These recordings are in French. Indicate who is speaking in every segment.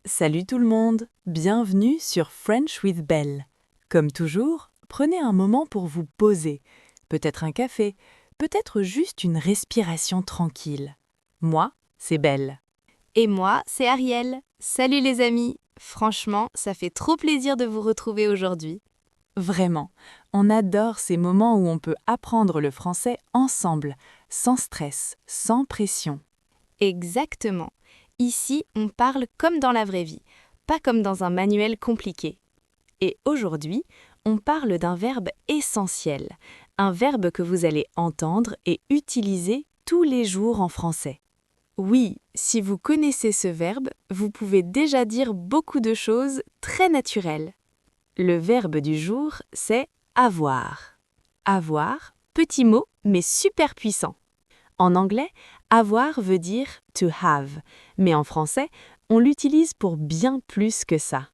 Speaker 1: Salut tout le monde, bienvenue sur French with Belle. Comme toujours, prenez un moment pour vous poser, peut-être un café, peut-être juste une respiration tranquille. Moi, c'est Belle.
Speaker 2: Et moi, c'est Ariel. Salut les amis. Franchement, ça fait trop plaisir de vous retrouver aujourd'hui.
Speaker 1: Vraiment, on adore ces moments où on peut apprendre le français ensemble, sans stress, sans pression.
Speaker 2: Exactement. Ici, on parle comme dans la vraie vie, pas comme dans un manuel compliqué. Et aujourd'hui, on parle d'un verbe essentiel, un verbe que vous allez entendre et utiliser tous les jours en français. Oui, si vous connaissez ce verbe, vous pouvez déjà dire beaucoup de choses très naturelles. Le verbe du jour, c'est avoir. Avoir, petit mot, mais super puissant. En anglais, avoir veut dire to have, mais en français, on l'utilise pour bien plus que ça.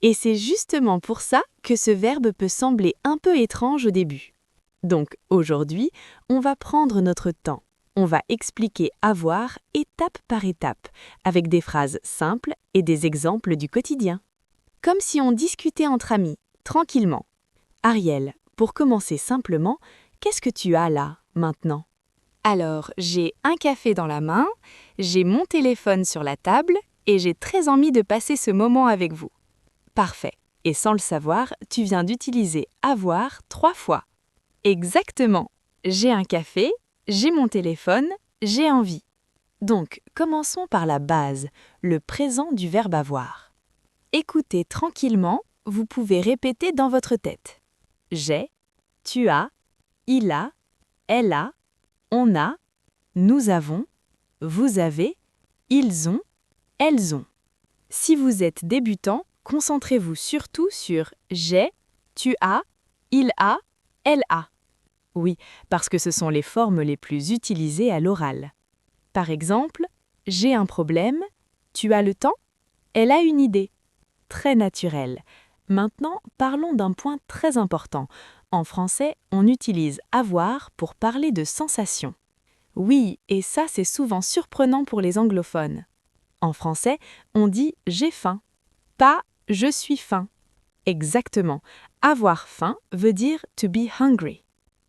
Speaker 2: Et c'est justement pour ça que ce verbe peut sembler un peu étrange au début. Donc aujourd'hui, on va prendre notre temps. On va expliquer avoir étape par étape, avec des phrases simples et des exemples du quotidien. Comme si on discutait entre amis, tranquillement. Ariel, pour commencer simplement, qu'est-ce que tu as là, maintenant ? Alors, j'ai un café dans la main, j'ai mon téléphone sur la table et j'ai très envie de passer ce moment avec vous.
Speaker 1: Parfait. Et sans le savoir, tu viens d'utiliser avoir 3 fois.
Speaker 2: Exactement. J'ai un café, j'ai mon téléphone, j'ai envie.
Speaker 1: Donc, commençons par la base, le présent du verbe avoir. Écoutez tranquillement, vous pouvez répéter dans votre tête. J'ai, tu as, il a, elle a, on a, nous avons, vous avez, ils ont, elles ont. Si vous êtes débutant, concentrez-vous surtout sur j'ai, tu as, il a, elle a. Oui, parce que ce sont les formes les plus utilisées à l'oral. Par exemple, j'ai un problème, tu as le temps, elle a une idée. Très naturel. Maintenant, parlons d'un point très important. En français, on utilise avoir pour parler de sensation. Oui, et ça c'est souvent surprenant pour les anglophones. En français, on dit j'ai faim, pas je suis faim. Exactement. Avoir faim veut dire to be hungry.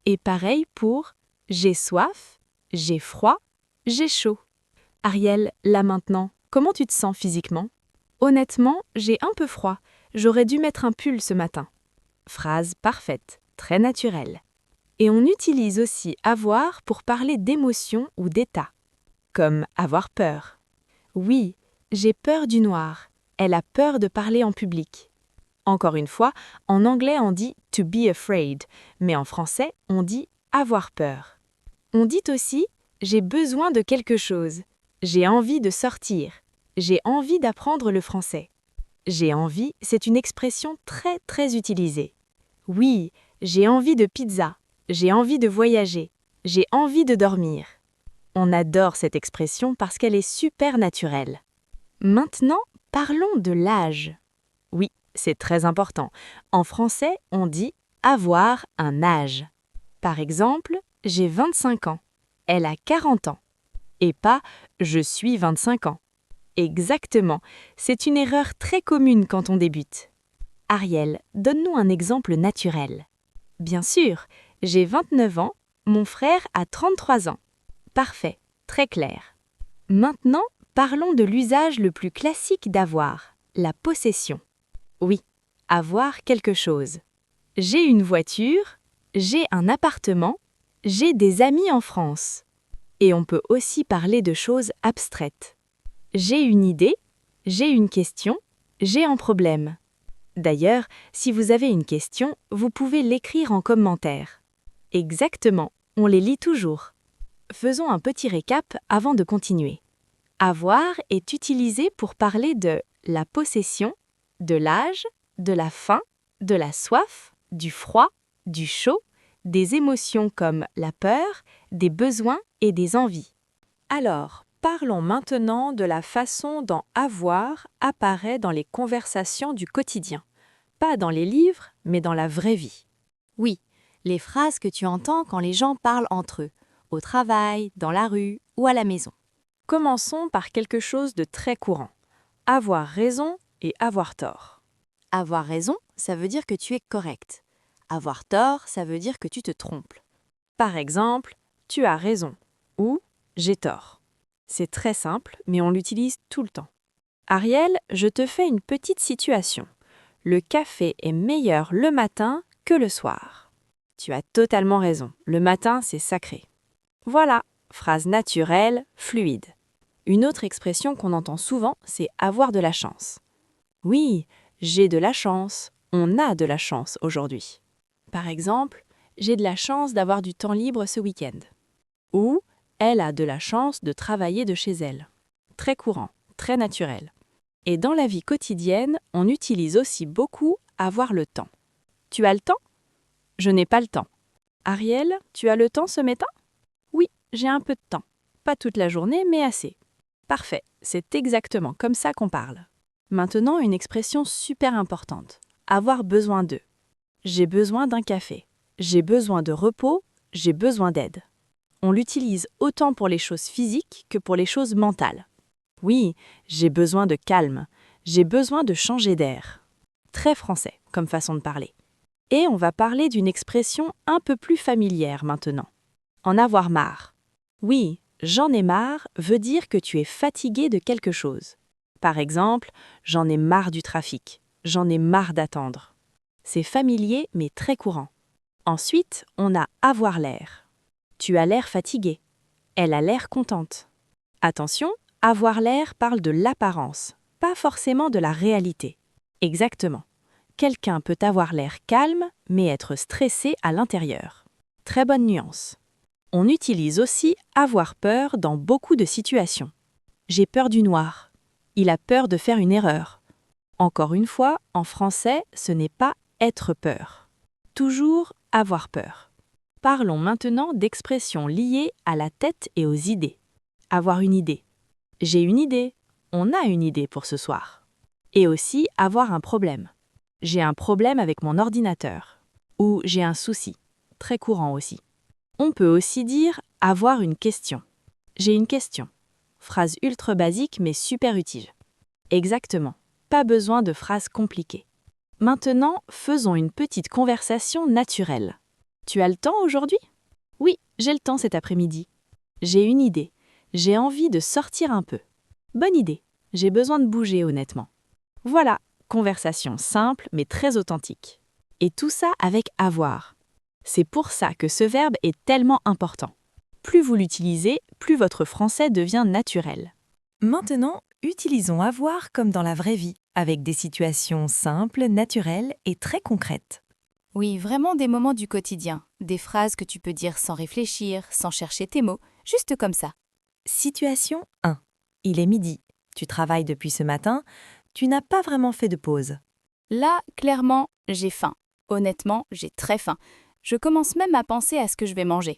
Speaker 1: Et pareil pour j'ai soif, j'ai froid, j'ai chaud. Ariel, là maintenant, comment tu te sens physiquement ? Honnêtement, j'ai un peu froid. J'aurais dû mettre un pull ce matin. Phrase parfaite, très naturelle. Et on utilise aussi avoir pour parler d'émotion ou d'état. Comme avoir peur. Oui, j'ai peur du noir. Elle a peur de parler en public. Encore une fois, en anglais on dit to be afraid, mais en français on dit avoir peur. On dit aussi j'ai besoin de quelque chose. J'ai envie de sortir. J'ai envie d'apprendre le français. J'ai envie, c'est une expression très utilisée. Oui, j'ai envie de pizza. J'ai envie de voyager. J'ai envie de dormir. On adore cette expression parce qu'elle est super naturelle. Maintenant, parlons de l'âge. Oui, c'est très important. En français, on dit avoir un âge. Par exemple, j'ai 25 ans. Elle a 40 ans. Et pas je suis 25 ans. Exactement, c'est une erreur très commune quand on débute. Ariel, donne-nous un exemple naturel. Bien sûr, j'ai 29 ans, mon frère a 33 ans. Parfait, très clair. Maintenant, parlons de l'usage le plus classique d'avoir, la possession. Oui, avoir quelque chose. J'ai une voiture, j'ai un appartement, j'ai des amis en France. Et on peut aussi parler de choses abstraites. J'ai une idée, j'ai une question, j'ai un problème. D'ailleurs, si vous avez une question, vous pouvez l'écrire en commentaire. Exactement, on les lit toujours. Faisons un petit récap avant de continuer. Avoir est utilisé pour parler de la possession, de l'âge, de la faim, de la soif, du froid, du chaud, des émotions comme la peur, des besoins et des envies. Alors, parlons maintenant de la façon dont avoir apparaît dans les conversations du quotidien. Pas dans les livres, mais dans la vraie vie.
Speaker 2: Oui, les phrases que tu entends quand les gens parlent entre eux, au travail, dans la rue ou à la maison.
Speaker 1: Commençons par quelque chose de très courant. avoir raison et avoir tort.
Speaker 2: Avoir raison, ça veut dire que tu es correct. Avoir tort, ça veut dire que tu te trompes.
Speaker 1: Par exemple, tu as raison ou j'ai tort. C'est très simple, mais on l'utilise tout le temps. Ariel, je te fais une petite situation. Le café est meilleur le matin que le soir. Tu as totalement raison, le matin c'est sacré. Voilà, phrase naturelle, fluide. Une autre expression qu'on entend souvent, c'est avoir de la chance. Oui, j'ai de la chance, on a de la chance aujourd'hui. Par exemple, j'ai de la chance d'avoir du temps libre ce week-end. Ou elle a de la chance de travailler de chez elle. Très courant, très naturel. Et dans la vie quotidienne, on utilise aussi beaucoup avoir le temps. Tu as le temps? Je n'ai pas le temps. Ariel, tu as le temps ce matin? Oui, j'ai un peu de temps. Pas toute la journée, mais assez. Parfait, c'est exactement comme ça qu'on parle. Maintenant, une expression super importante. Avoir besoin de. J'ai besoin d'un café. J'ai besoin de repos. J'ai besoin d'aide. On l'utilise autant pour les choses physiques que pour les choses mentales. Oui, j'ai besoin de calme. J'ai besoin de changer d'air. Très français comme façon de parler. Et on va parler d'une expression un peu plus familière maintenant. En avoir marre. Oui, j'en ai marre veut dire que tu es fatigué de quelque chose. Par exemple, j'en ai marre du trafic. J'en ai marre d'attendre. C'est familier mais très courant. Ensuite, on a avoir l'air. Tu as l'air fatigué. Elle a l'air contente. Attention, avoir l'air parle de l'apparence, pas forcément de la réalité. Exactement. Quelqu'un peut avoir l'air calme, mais être stressé à l'intérieur. Très bonne nuance. On utilise aussi avoir peur dans beaucoup de situations. J'ai peur du noir. Il a peur de faire une erreur. Encore une fois, en français, ce n'est pas être peur. Toujours avoir peur. Parlons maintenant d'expressions liées à la tête et aux idées. Avoir une idée. J'ai une idée. On a une idée pour ce soir. Et aussi avoir un problème. J'ai un problème avec mon ordinateur. Ou j'ai un souci. Très courant aussi. On peut aussi dire avoir une question. J'ai une question. Phrase ultra basique mais super utile. Exactement. Pas besoin de phrases compliquées. Maintenant, faisons une petite conversation naturelle. Tu as le temps aujourd'hui? Oui, j'ai le temps cet après-midi. J'ai une idée. J'ai envie de sortir un peu. Bonne idée. J'ai besoin de bouger honnêtement. Voilà, conversation simple mais très authentique. Et tout ça avec avoir. C'est pour ça que ce verbe est tellement important. Plus vous l'utilisez, plus votre français devient naturel. Maintenant, utilisons avoir comme dans la vraie vie, avec des situations simples, naturelles et très concrètes.
Speaker 2: Oui, vraiment des moments du quotidien, des phrases que tu peux dire sans réfléchir, sans chercher tes mots, juste comme ça.
Speaker 1: Situation 1. Il est midi. Tu travailles depuis ce matin. Tu n'as pas vraiment fait de pause.
Speaker 2: Là, clairement, j'ai faim. Honnêtement, j'ai très faim. Je commence même à penser à ce que je vais manger.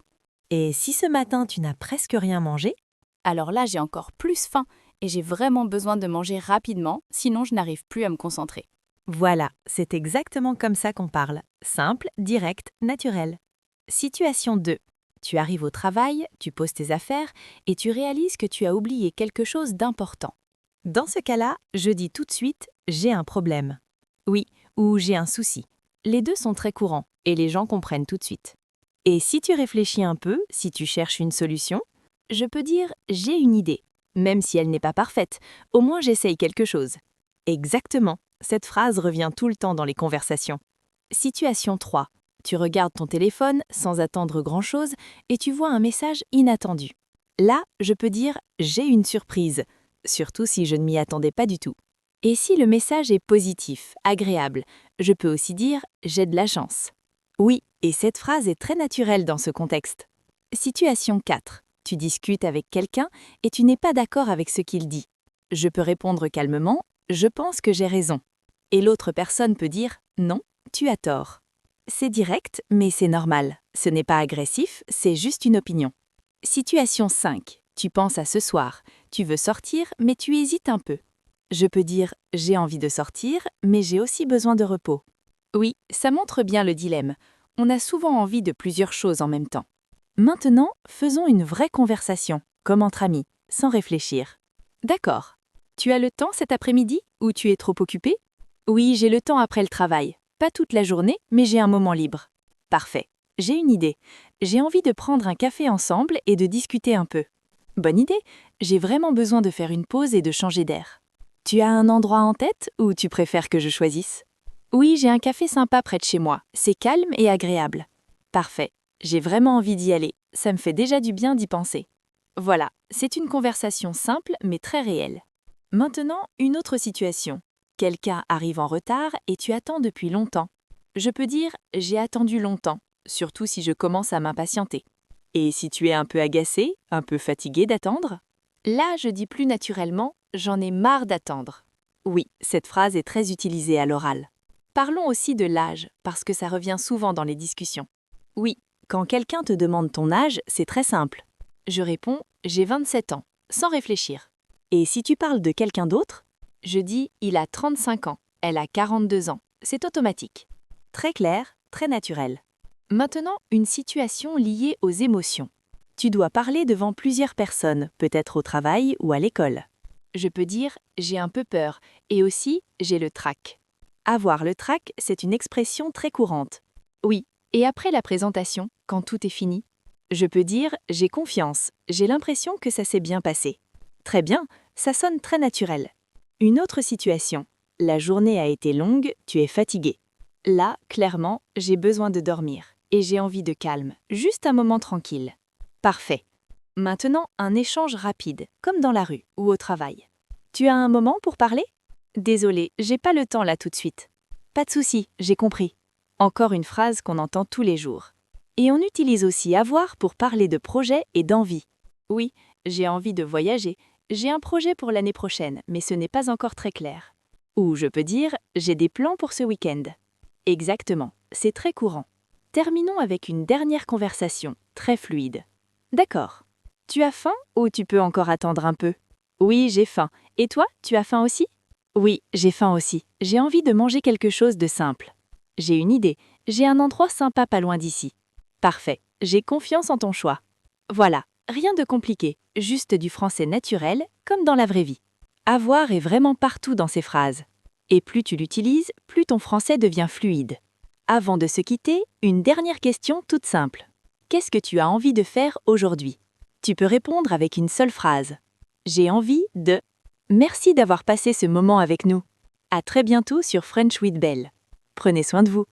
Speaker 1: Et si ce matin tu n'as presque rien mangé?
Speaker 2: Alors là, j'ai encore plus faim et j'ai vraiment besoin de manger rapidement, sinon je n'arrive plus à me concentrer.
Speaker 1: Voilà, c'est exactement comme ça qu'on parle. Simple, direct, naturel. Situation 2. Tu arrives au travail, tu poses tes affaires et tu réalises que tu as oublié quelque chose d'important. Dans ce cas-là, je dis tout de suite « j'ai un problème ». Oui, ou « j'ai un souci ». Les deux sont très courants et les gens comprennent tout de suite. Et si tu réfléchis un peu, si tu cherches une solution, je peux dire « j'ai une idée ». Même si elle n'est pas parfaite, au moins j'essaye quelque chose. Exactement, cette phrase revient tout le temps dans les conversations. Situation 3. Tu regardes ton téléphone sans attendre grand-chose et tu vois un message inattendu. Là, je peux dire « j'ai une surprise », surtout si je ne m'y attendais pas du tout. Et si le message est positif, agréable, je peux aussi dire « j'ai de la chance ». Oui, et cette phrase est très naturelle dans ce contexte. Situation 4. Tu discutes avec quelqu'un et tu n'es pas d'accord avec ce qu'il dit. Je peux répondre calmement « je pense que j'ai raison ». Et l'autre personne peut dire « non, tu as tort ». C'est direct, mais c'est normal. Ce n'est pas agressif, c'est juste une opinion. Situation 5. Tu penses à ce soir. Tu veux sortir, mais tu hésites un peu. Je peux dire « j'ai envie de sortir, mais j'ai aussi besoin de repos ». Oui, ça montre bien le dilemme. On a souvent envie de plusieurs choses en même temps. Maintenant, faisons une vraie conversation, comme entre amis, sans réfléchir. D'accord. Tu as le temps cet après-midi ou tu es trop occupé? Oui, j'ai le temps après le travail. Pas toute la journée, mais j'ai un moment libre. Parfait. J'ai une idée. J'ai envie de prendre un café ensemble et de discuter un peu. Bonne idée. J'ai vraiment besoin de faire une pause et de changer d'air. Tu as un endroit en tête ou tu préfères que je choisisse? Oui, j'ai un café sympa près de chez moi. C'est calme et agréable. Parfait. J'ai vraiment envie d'y aller. Ça me fait déjà du bien d'y penser. Voilà, c'est une conversation simple mais très réelle. Maintenant, une autre situation. Quelqu'un arrive en retard et tu attends depuis longtemps. Je peux dire « j'ai attendu longtemps », surtout si je commence à m'impatienter. Et si tu es un peu agacé, un peu fatigué d'attendre? Là, je dis plus naturellement « j'en ai marre d'attendre ». Oui, cette phrase est très utilisée à l'oral. Parlons aussi de l'âge, parce que ça revient souvent dans les discussions. Oui, quand quelqu'un te demande ton âge, c'est très simple. Je réponds « j'ai 27 ans », sans réfléchir. Et si tu parles de quelqu'un d'autre? Je dis « il a 35 ans, elle a 42 ans ». C'est automatique. Très clair, très naturel. Maintenant, une situation liée aux émotions. Tu dois parler devant plusieurs personnes, peut-être au travail ou à l'école. Je peux dire « j'ai un peu peur » et aussi « j'ai le trac ». Avoir le trac, c'est une expression très courante. Oui, et après la présentation, quand tout est fini? Je peux dire « j'ai confiance, j'ai l'impression que ça s'est bien passé ». Très bien, ça sonne très naturel. Une autre situation. La journée a été longue, tu es fatigué. Là, clairement, j'ai besoin de dormir et j'ai envie de calme, juste un moment tranquille. Parfait. Maintenant, un échange rapide, comme dans la rue ou au travail. Tu as un moment pour parler? Désolé, j'ai pas le temps là tout de suite. Pas de souci, j'ai compris. Encore une phrase qu'on entend tous les jours. Et on utilise aussi avoir pour parler de projet et d'envie. Oui, j'ai envie de voyager. J'ai un projet pour l'année prochaine, mais ce n'est pas encore très clair. Ou je peux dire « j'ai des plans pour ce week-end ». Exactement, c'est très courant. Terminons avec une dernière conversation, très fluide. D'accord. Tu as faim ou tu peux encore attendre un peu? Oui, j'ai faim. Et toi, tu as faim aussi? Oui, j'ai faim aussi. J'ai envie de manger quelque chose de simple. J'ai une idée. J'ai un endroit sympa pas loin d'ici. Parfait. J'ai confiance en ton choix. Voilà. Rien de compliqué, juste du français naturel, comme dans la vraie vie. Avoir est vraiment partout dans ces phrases. Et plus tu l'utilises, plus ton français devient fluide. Avant de se quitter, une dernière question toute simple. Qu'est-ce que tu as envie de faire aujourd'hui? Tu peux répondre avec une seule phrase. J'ai envie de... Merci d'avoir passé ce moment avec nous. À très bientôt sur French with Belle. Prenez soin de vous.